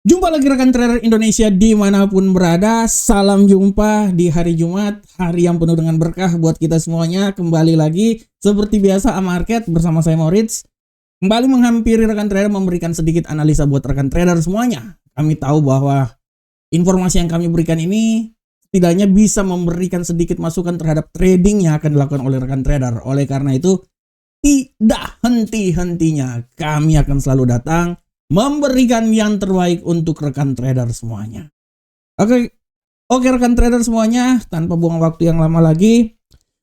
Jumpa lagi rekan trader Indonesia dimanapun berada. Salam jumpa di hari Jumat, hari yang penuh dengan berkah buat kita semuanya. Kembali lagi seperti biasa A-Market bersama saya Moritz. Kembali menghampiri rekan trader memberikan sedikit analisa buat rekan trader semuanya. Kami tahu bahwa informasi yang kami berikan ini setidaknya bisa memberikan sedikit masukan terhadap trading yang akan dilakukan oleh rekan trader. Oleh karena itu, tidak henti-hentinya kami akan selalu datang memberikan yang terbaik untuk rekan trader semuanya. Oke rekan trader semuanya, tanpa buang waktu yang lama lagi,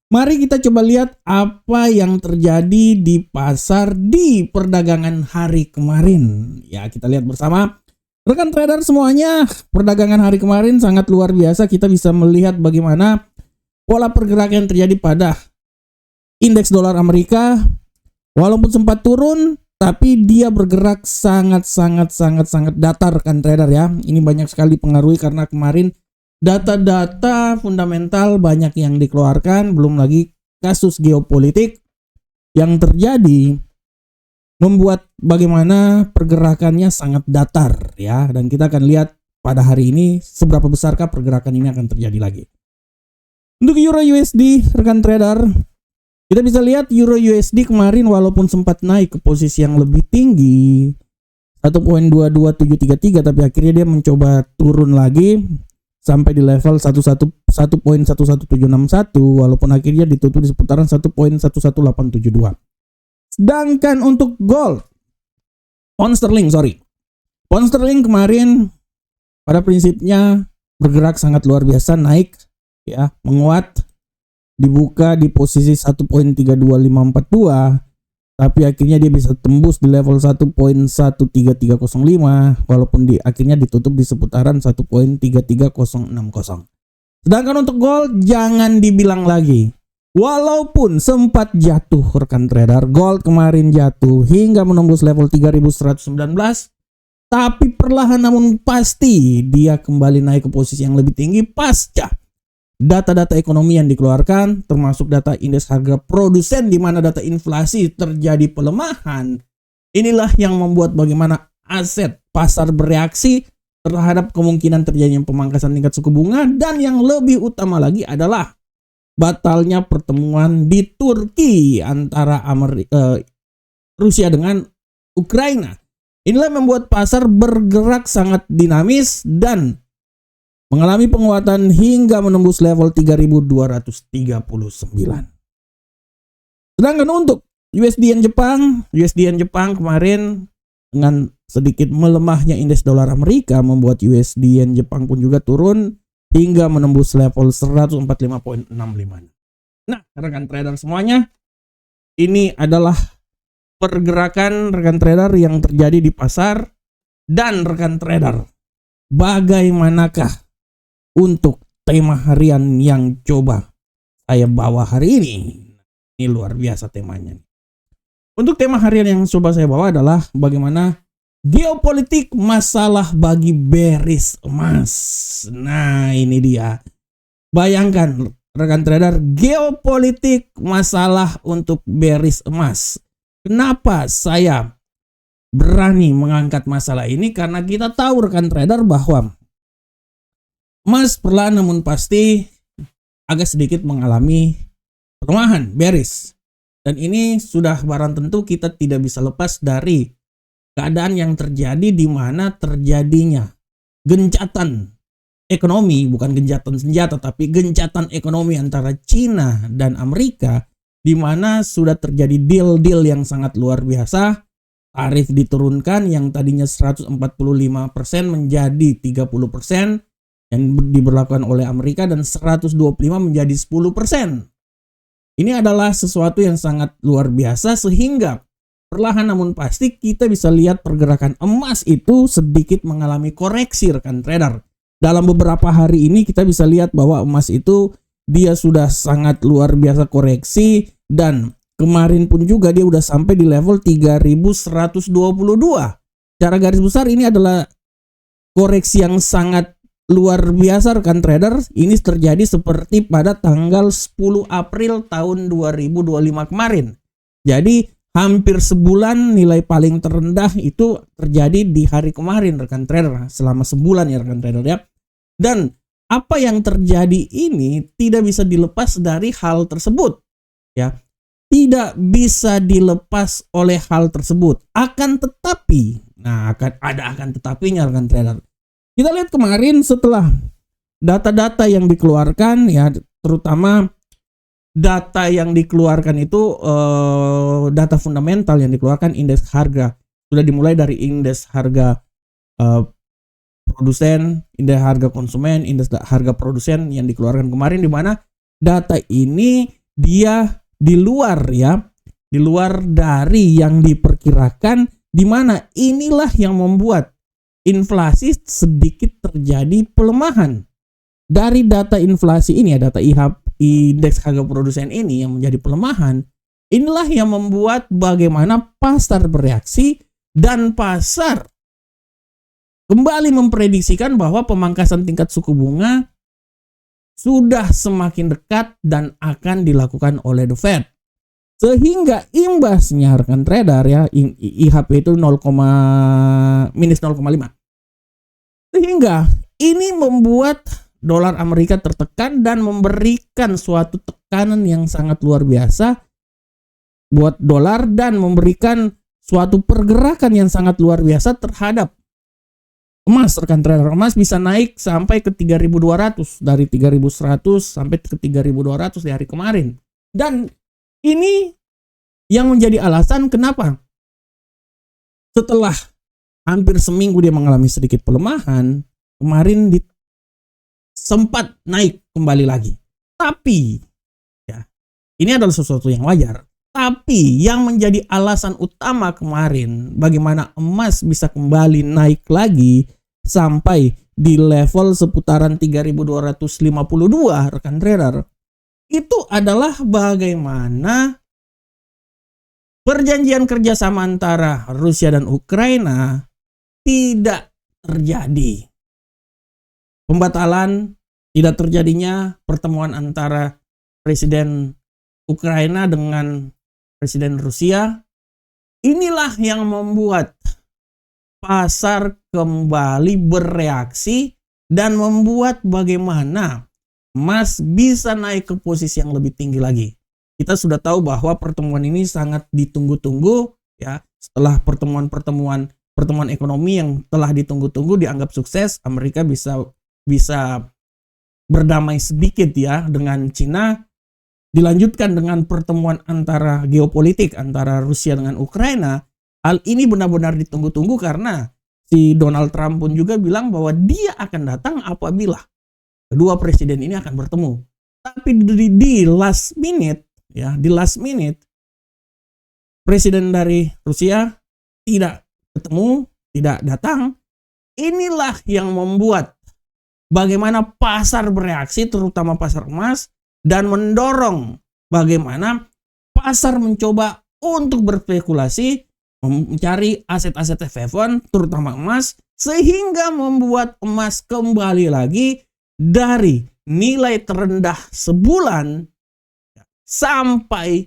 mari kita coba lihat apa yang terjadi di pasar di perdagangan hari kemarin. Ya, kita lihat bersama. Rekan trader semuanya, perdagangan hari kemarin sangat luar biasa. Kita bisa melihat bagaimana pola pergerakan yang terjadi pada indeks dolar Amerika. Walaupun sempat turun, tapi dia bergerak sangat datar rekan trader ya. Ini banyak sekali pengaruhi karena kemarin data-data fundamental banyak yang dikeluarkan, belum lagi kasus geopolitik yang terjadi membuat bagaimana pergerakannya sangat datar ya. Dan kita akan lihat pada hari ini seberapa besarkah pergerakan ini akan terjadi lagi. Untuk Euro USD rekan trader, kita bisa lihat Euro USD kemarin walaupun sempat naik ke posisi yang lebih tinggi 1.22733, tapi akhirnya dia mencoba turun lagi sampai di level 1.11761 walaupun akhirnya ditutup di seputaran 1.11872. Sedangkan untuk gold, pound sterling kemarin pada prinsipnya bergerak sangat luar biasa, naik ya, menguat, dibuka di posisi 1.13542, tapi akhirnya dia bisa tembus di level 1.13305 walaupun akhirnya ditutup di seputaran 1.13360. Sedangkan untuk gold jangan dibilang lagi. Walaupun sempat jatuh rekan trader, gold kemarin jatuh hingga menembus level 3119, tapi perlahan namun pasti dia kembali naik ke posisi yang lebih tinggi pasca data-data ekonomi yang dikeluarkan, termasuk data indeks harga produsen di mana data inflasi terjadi pelemahan. Inilah yang membuat bagaimana aset pasar bereaksi terhadap kemungkinan terjadinya pemangkasan tingkat suku bunga, dan yang lebih utama lagi adalah batalnya pertemuan di Turki antara Rusia dengan Ukraina. Inilah yang membuat pasar bergerak sangat dinamis dan mengalami penguatan hingga menembus level 3239. Sedangkan untuk USD Yen Jepang kemarin dengan sedikit melemahnya indeks dolar Amerika membuat USD Yen Jepang pun juga turun hingga menembus level 145.65. Nah, rekan trader semuanya, ini adalah pergerakan rekan trader yang terjadi di pasar. Dan rekan trader, bagaimanakah untuk tema harian yang coba saya bawa hari ini? Ini luar biasa temanya. Untuk tema harian yang coba saya bawa adalah bagaimana geopolitik masalah bagi bearish emas. Nah, ini dia. Bayangkan rekan trader, geopolitik masalah untuk bearish emas. Kenapa saya berani mengangkat masalah ini? Karena kita tahu rekan trader bahwa emas perlahan namun pasti agak sedikit mengalami pelemahan, bearish. Dan ini sudah barang tentu kita tidak bisa lepas dari keadaan yang terjadi di mana terjadinya gencatan ekonomi, bukan gencatan senjata, tapi gencatan ekonomi antara Cina dan Amerika, di mana sudah terjadi deal-deal yang sangat luar biasa. Tarif diturunkan yang tadinya 145% menjadi 30%. yang diberlakukan oleh Amerika, dan 125 menjadi 10%. Ini adalah sesuatu yang sangat luar biasa sehingga perlahan namun pasti kita bisa lihat pergerakan emas itu sedikit mengalami koreksi rekan trader. Dalam beberapa hari ini kita bisa lihat bahwa emas itu dia sudah sangat luar biasa koreksi, dan kemarin pun juga dia udah sampai di level 3122. Secara garis besar ini adalah koreksi yang sangat luar biasa rekan trader. Ini terjadi seperti pada tanggal 10 April tahun 2025 kemarin. Jadi hampir sebulan nilai paling terendah itu terjadi di hari kemarin rekan trader, selama sebulan ya rekan trader ya. Dan apa yang terjadi ini tidak bisa dilepas dari hal tersebut ya. Tidak bisa dilepas oleh hal tersebut. Akan tetapi, akan tetapinya rekan trader. Kita lihat kemarin setelah data-data yang dikeluarkan ya, terutama data yang dikeluarkan itu data fundamental yang dikeluarkan indeks harga. Sudah dimulai dari indeks harga produsen, indeks harga konsumen, indeks harga produsen yang dikeluarkan kemarin, di mana data ini dia di luar dari yang diperkirakan, di mana inilah yang membuat inflasi sedikit terjadi pelemahan. Dari data inflasi ini ya, data indeks harga produsen ini yang menjadi pelemahan, inilah yang membuat bagaimana pasar bereaksi dan pasar kembali memprediksikan bahwa pemangkasan tingkat suku bunga sudah semakin dekat dan akan dilakukan oleh The Fed. Sehingga imbasnya rekan trader ya, IHP itu minus 0,5. Sehingga ini membuat dolar Amerika tertekan dan memberikan suatu tekanan yang sangat luar biasa buat dolar, dan memberikan suatu pergerakan yang sangat luar biasa terhadap emas rekan trader. Emas bisa naik sampai ke 3.200, dari 3.100 sampai ke 3.200 di hari kemarin. Dan ini yang menjadi alasan kenapa setelah hampir seminggu dia mengalami sedikit pelemahan, kemarin sempat naik kembali lagi. Tapi ya, ini adalah sesuatu yang wajar. Tapi yang menjadi alasan utama kemarin bagaimana emas bisa kembali naik lagi sampai di level seputaran 3.252 rekan trader, itu adalah bagaimana perjanjian kerjasama antara Rusia dan Ukraina tidak terjadi. Pembatalan, tidak terjadinya pertemuan antara Presiden Ukraina dengan Presiden Rusia, inilah yang membuat pasar kembali bereaksi dan membuat bagaimana emas bisa naik ke posisi yang lebih tinggi lagi. Kita sudah tahu bahwa pertemuan ini sangat ditunggu-tunggu ya. Setelah pertemuan ekonomi yang telah ditunggu-tunggu dianggap sukses, Amerika bisa berdamai sedikit ya dengan Cina, dilanjutkan dengan pertemuan antara geopolitik antara Rusia dengan Ukraina. Hal ini benar-benar ditunggu-tunggu karena si Donald Trump pun juga bilang bahwa dia akan datang apabila kedua presiden ini akan bertemu. Tapi di last minute presiden dari Rusia tidak ketemu, tidak datang. Inilah yang membuat bagaimana pasar bereaksi, terutama pasar emas, dan mendorong bagaimana pasar mencoba untuk berspekulasi, mencari aset-aset F1, terutama emas, sehingga membuat emas kembali lagi dari nilai terendah sebulan sampai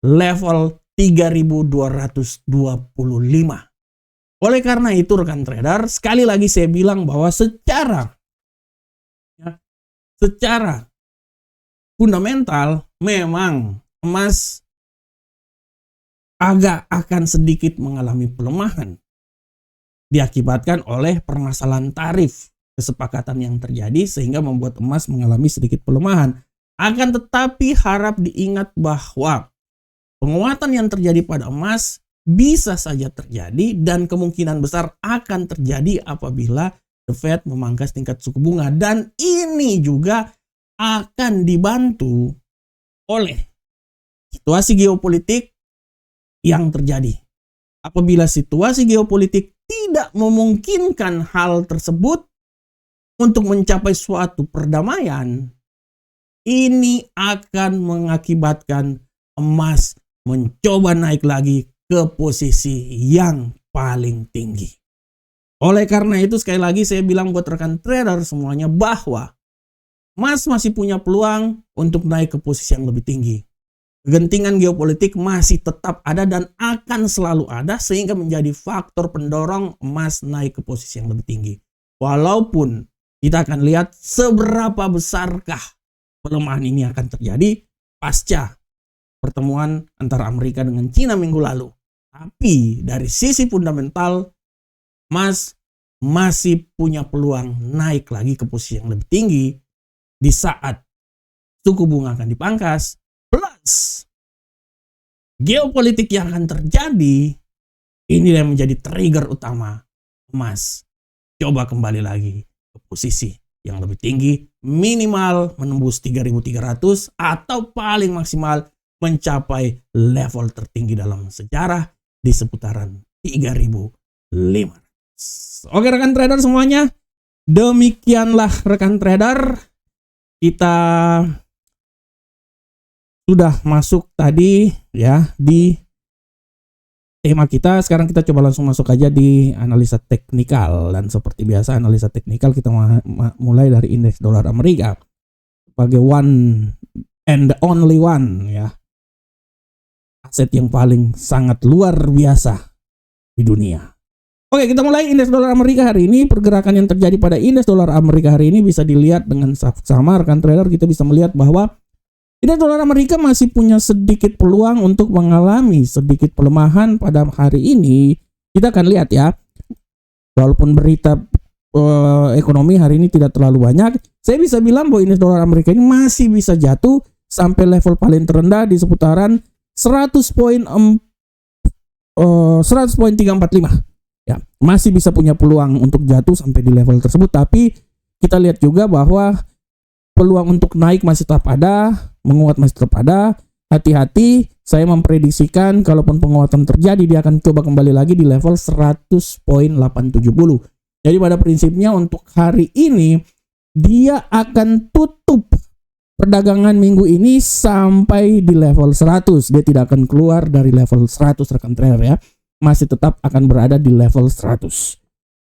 level 3.225. Oleh karena itu rekan trader, sekali lagi saya bilang bahwa secara fundamental memang emas agak akan sedikit mengalami pelemahan diakibatkan oleh permasalahan tarif kesepakatan yang terjadi sehingga membuat emas mengalami sedikit pelemahan. Akan tetapi harap diingat bahwa penguatan yang terjadi pada emas bisa saja terjadi dan kemungkinan besar akan terjadi apabila The Fed memangkas tingkat suku bunga, dan ini juga akan dibantu oleh situasi geopolitik yang terjadi. Apabila situasi geopolitik tidak memungkinkan hal tersebut untuk mencapai suatu perdamaian, ini akan mengakibatkan emas mencoba naik lagi ke posisi yang paling tinggi. Oleh karena itu sekali lagi saya bilang buat rekan trader semuanya bahwa emas masih punya peluang untuk naik ke posisi yang lebih tinggi. Kegentingan geopolitik masih tetap ada dan akan selalu ada sehingga menjadi faktor pendorong emas naik ke posisi yang lebih tinggi. Walaupun kita akan lihat seberapa besarkah pelemahan ini akan terjadi pasca pertemuan antara Amerika dengan China minggu lalu. Tapi dari sisi fundamental, emas masih punya peluang naik lagi ke posisi yang lebih tinggi di saat suku bunga akan dipangkas. Plus geopolitik yang akan terjadi, ini yang menjadi trigger utama emas coba kembali lagi ke posisi yang lebih tinggi, minimal menembus 3.300 atau paling maksimal mencapai level tertinggi dalam sejarah di seputaran 3.500. Oke rekan trader semuanya, demikianlah rekan trader, kita sudah masuk tadi ya di tema kita. Sekarang kita coba langsung masuk aja di analisa teknikal, dan seperti biasa analisa teknikal kita mulai dari indeks dolar Amerika sebagai one and only one ya, aset yang paling sangat luar biasa di dunia. Oke, kita mulai indeks dolar Amerika hari ini. Pergerakan yang terjadi pada indeks dolar Amerika hari ini bisa dilihat dengan sama rekan trader. Kita bisa melihat bahwa indeks dolar Amerika masih punya sedikit peluang untuk mengalami sedikit pelemahan pada hari ini. Kita akan lihat ya, walaupun berita ekonomi hari ini tidak terlalu banyak, saya bisa bilang bahwa indeks dolar Amerika ini masih bisa jatuh sampai level paling terendah di seputaran 100.345. Ya, masih bisa punya peluang untuk jatuh sampai di level tersebut, tapi kita lihat juga bahwa peluang untuk naik masih tetap ada, menguat masih tetap ada. Hati-hati, saya memprediksikan kalaupun penguatan terjadi dia akan coba kembali lagi di level 100.870. Jadi pada prinsipnya untuk hari ini dia akan tutup perdagangan minggu ini sampai di level 100. Dia tidak akan keluar dari level 100 rekan trader ya. Masih tetap akan berada di level 100.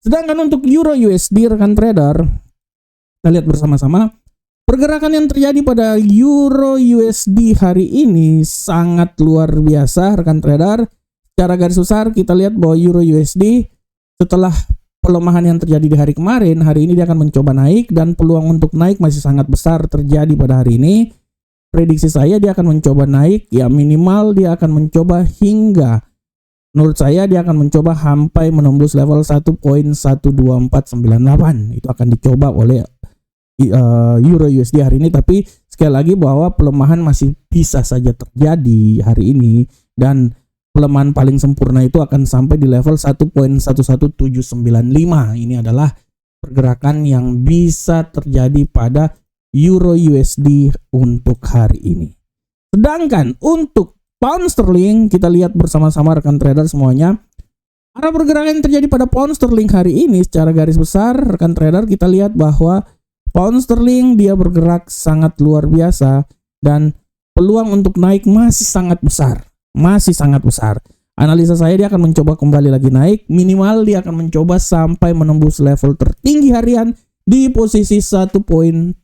Sedangkan untuk Euro USD rekan trader, kita lihat bersama-sama pergerakan yang terjadi pada Euro USD hari ini sangat luar biasa rekan trader. Secara garis besar kita lihat bahwa Euro USD setelah pelemahan yang terjadi di hari kemarin, hari ini dia akan mencoba naik dan peluang untuk naik masih sangat besar terjadi pada hari ini. Prediksi saya dia akan mencoba naik ya, minimal dia akan mencoba hingga, menurut saya dia akan mencoba sampai menembus level 1.12498. Itu akan dicoba oleh Euro USD hari ini, tapi sekali lagi bahwa pelemahan masih bisa saja terjadi hari ini, dan pelemahan paling sempurna itu akan sampai di level 1.11795. Ini adalah pergerakan yang bisa terjadi pada Euro USD untuk hari ini. Sedangkan untuk pound sterling, kita lihat bersama-sama rekan trader semuanya. Arah pergerakan yang terjadi pada pound sterling hari ini secara garis besar rekan trader, kita lihat bahwa pound sterling dia bergerak sangat luar biasa dan peluang untuk naik masih sangat besar. Masih sangat besar. Analisa saya dia akan mencoba kembali lagi naik, minimal dia akan mencoba sampai menembus level tertinggi harian di posisi 1.33536.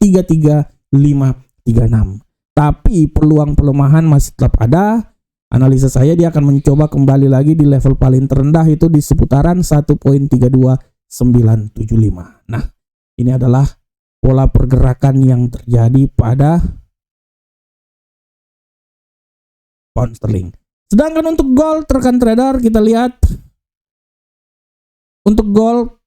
Tapi peluang pelemahan masih tetap ada. Analisa saya dia akan mencoba kembali lagi di level paling terendah itu di seputaran 1.32975. Nah, ini adalah pola pergerakan yang terjadi pada pound sterling. Sedangkan untuk gold rekan trader, kita lihat untuk gold,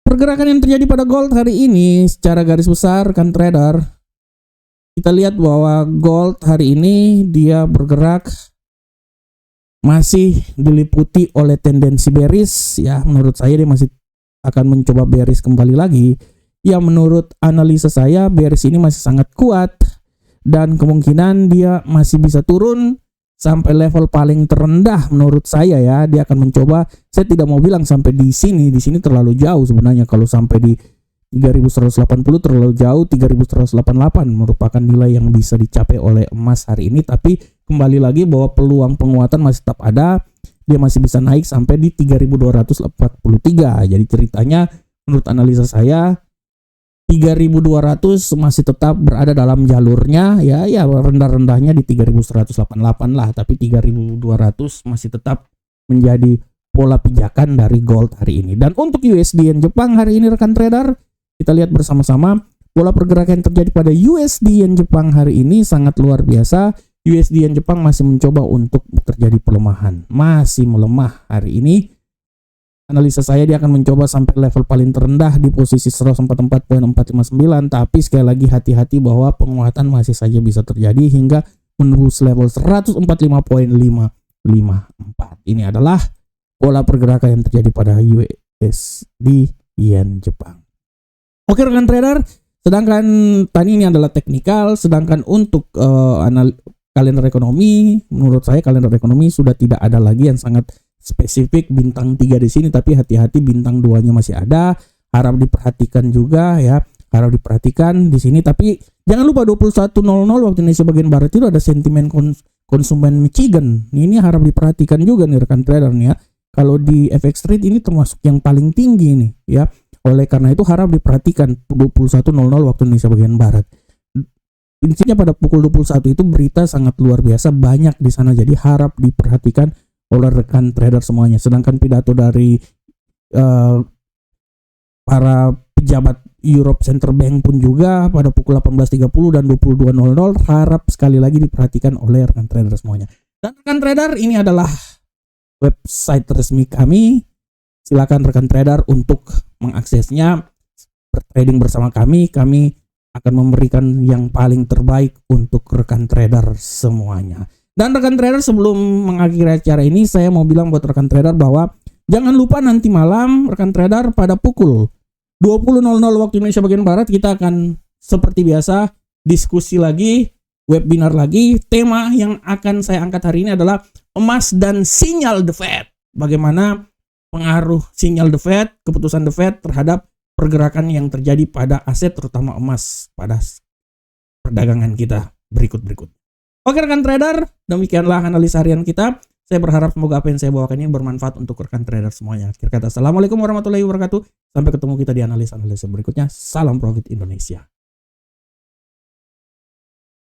pergerakan yang terjadi pada gold hari ini secara garis besar rekan trader, kita lihat bahwa gold hari ini dia bergerak masih diliputi oleh tendensi bearish ya. Menurut saya dia masih akan mencoba bearish kembali lagi. Ya, menurut analisa saya bearish ini masih sangat kuat dan kemungkinan dia masih bisa turun sampai level paling terendah menurut saya ya. Dia akan mencoba, saya tidak mau bilang sampai di sini terlalu jauh sebenarnya. Kalau sampai di 3180 terlalu jauh, 3188 merupakan nilai yang bisa dicapai oleh emas hari ini. Tapi kembali lagi bahwa peluang penguatan masih tetap ada. Dia masih bisa naik sampai di 3243. Jadi ceritanya menurut analisa saya 3.200 masih tetap berada dalam jalurnya ya rendah-rendahnya di 3.188 lah, tapi 3.200 masih tetap menjadi pola pijakan dari gold hari ini. Dan untuk USD Yen Jepang hari ini rekan trader, kita lihat bersama-sama pola pergerakan yang terjadi pada USD Yen Jepang hari ini sangat luar biasa. USD Yen Jepang masih mencoba untuk terjadi pelemahan, masih melemah hari ini. Analisa saya dia akan mencoba sampai level paling terendah di posisi 144.459, tapi sekali lagi hati-hati bahwa penguatan masih saja bisa terjadi hingga menembus level 145.554. Ini adalah pola pergerakan yang terjadi pada USD Yen Jepang. Oke rekan trader, sedangkan tadi ini adalah teknikal, sedangkan untuk kalender ekonomi, menurut saya kalender ekonomi sudah tidak ada lagi yang sangat spesifik bintang 3 di sini, tapi hati-hati bintang 2-nya masih ada. Harap diperhatikan juga ya. Harap diperhatikan di sini, tapi jangan lupa 21.00 waktu Indonesia bagian barat itu ada sentimen konsumen Michigan. Ini harap diperhatikan juga nih rekan trader nih ya. Kalau di FX Rate ini termasuk yang paling tinggi nih ya. Oleh karena itu harap diperhatikan 21.00 waktu Indonesia bagian barat. Intinya pada pukul 21 itu berita sangat luar biasa banyak di sana, jadi harap diperhatikan oleh rekan trader semuanya. Sedangkan pidato dari para pejabat Europe Center Bank pun juga pada pukul 18.30 dan 22.00 harap sekali lagi diperhatikan oleh rekan trader semuanya. Dan rekan trader, ini adalah website resmi kami. Silakan rekan trader untuk mengaksesnya, bertrading bersama kami. Kami akan memberikan yang paling terbaik untuk rekan trader semuanya. Dan rekan trader, sebelum mengakhiri acara ini, saya mau bilang buat rekan trader bahwa jangan lupa nanti malam rekan trader pada pukul 20.00 waktu Indonesia bagian barat kita akan seperti biasa diskusi lagi, webinar lagi. Tema yang akan saya angkat hari ini adalah emas dan sinyal The Fed. Bagaimana pengaruh sinyal The Fed, keputusan The Fed terhadap pergerakan yang terjadi pada aset terutama emas pada perdagangan kita berikut-berikut. Oke rekan trader, demikianlah analisa harian kita. Saya berharap semoga apa yang saya bawakan ini bermanfaat untuk rekan trader semuanya. Akhir kata, assalamualaikum warahmatullahi wabarakatuh. Sampai ketemu kita di analisa berikutnya. Salam profit Indonesia.